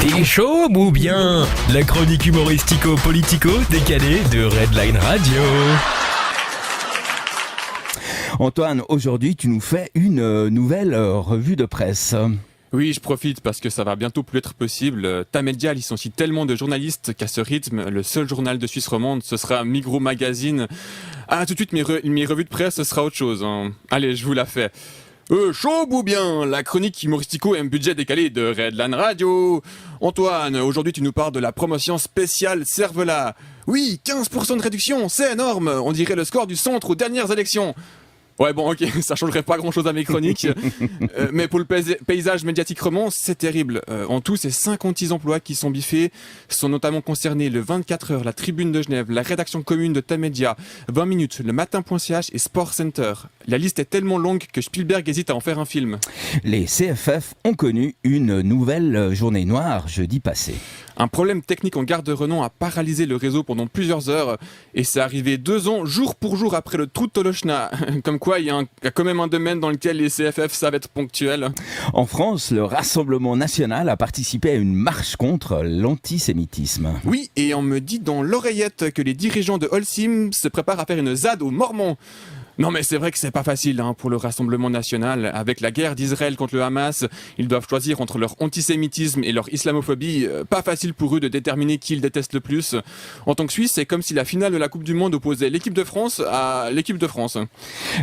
T'es chaud ou bien? La chronique humoristico-politico décalée de Redline Radio. Antoine, aujourd'hui tu nous fais une nouvelle revue de presse. Oui, je profite parce que ça va bientôt plus être possible. Tamedia licencie tellement de journalistes qu'à ce rythme, le seul journal de Suisse romande, ce sera Migros Magazine. Ah, tout de suite, mes revues de presse, ce sera autre chose. Hein. Allez, je vous la fais. Chaud ou bien? La chronique humoristico et un budget décalé de Redline Radio. Antoine, aujourd'hui tu nous parles de la promotion spéciale Cervelat. Oui, 15% de réduction, c'est énorme. On dirait le score du centre aux dernières élections. Ouais, bon, ok, ça changerait pas grand-chose à mes chroniques. Mais pour le paysage médiatique roman, c'est terrible. En tout, c'est 56 emplois qui sont biffés. Sont notamment concernés le 24 heures, la Tribune de Genève, la rédaction commune de Tamedia, 20 minutes, le matin.ch et Sport Center. La liste est tellement longue que Spielberg hésite à en faire un film. Les CFF ont connu une nouvelle journée noire jeudi passé. Un problème technique en gare de Renan a paralysé le réseau pendant plusieurs heures et c'est arrivé 2 ans, jour pour jour après le trou de Tolochna. Comme quoi, il y a quand même un domaine dans lequel les CFF savent être ponctuels. En France, le Rassemblement national a participé à une marche contre l'antisémitisme. Oui, et on me dit dans l'oreillette que les dirigeants de Holcim se préparent à faire une ZAD aux Mormons. Non mais c'est vrai que c'est pas facile pour le Rassemblement national. Avec la guerre d'Israël contre le Hamas, ils doivent choisir entre leur antisémitisme et leur islamophobie. Pas facile pour eux de déterminer qui ils détestent le plus. En tant que Suisse, c'est comme si la finale de la Coupe du Monde opposait l'équipe de France à l'équipe de France.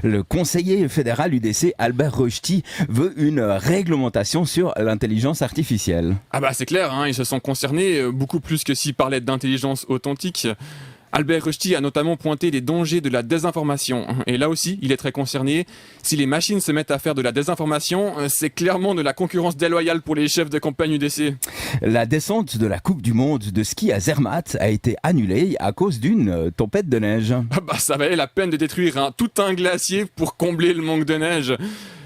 Le conseiller fédéral UDC Albert Rochety veut une réglementation sur l'intelligence artificielle. Ah bah c'est clair, ils se sont concernés beaucoup plus que s'ils parlaient d'intelligence authentique. Albert Rochety a notamment pointé les dangers de la désinformation. Et là aussi, il est très concerné. Si les machines se mettent à faire de la désinformation, c'est clairement de la concurrence déloyale pour les chefs de campagne UDC. La descente de la Coupe du Monde de ski à Zermatt a été annulée à cause d'une tempête de neige. Ah bah ça valait la peine de détruire tout un glacier pour combler le manque de neige.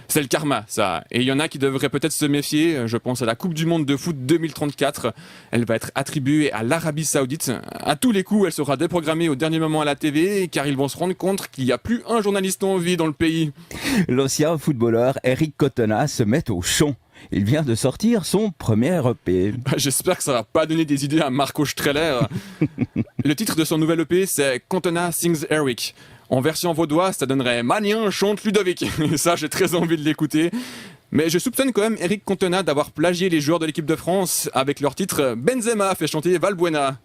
C'est le karma, ça. Et il y en a qui devraient peut-être se méfier. Je pense à la Coupe du Monde de foot 2034. Elle va être attribuée à l'Arabie Saoudite. À tous les coups, elle sera déprogrammée au dernier moment à la TV, car ils vont se rendre compte qu'il n'y a plus un journaliste en vie dans le pays. L'ancien footballeur Eric Cantona se met au chant. Il vient de sortir son premier EP. J'espère que ça va pas donner des idées à Marco Streller. Le titre de son nouvel EP, c'est Cantona Sings Eric. En version vaudoise, ça donnerait Manien chante Ludovic. Et ça, j'ai très envie de l'écouter. Mais je soupçonne quand même Eric Cantona d'avoir plagié les joueurs de l'équipe de France avec leur titre Benzema fait chanter Valbuena.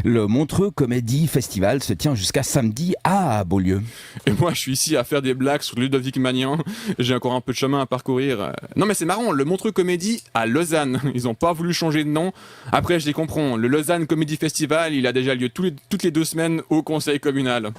Le Montreux Comedy Festival se tient jusqu'à samedi à Beaulieu. Et moi, je suis ici à faire des blagues sur Ludovic Magnan. J'ai encore un peu de chemin à parcourir. Non mais c'est marrant, le Montreux Comédie à Lausanne. Ils ont pas voulu changer de nom. Après, je les comprends. Le Lausanne Comedy Festival, il a déjà lieu toutes les 2 semaines au conseil communal.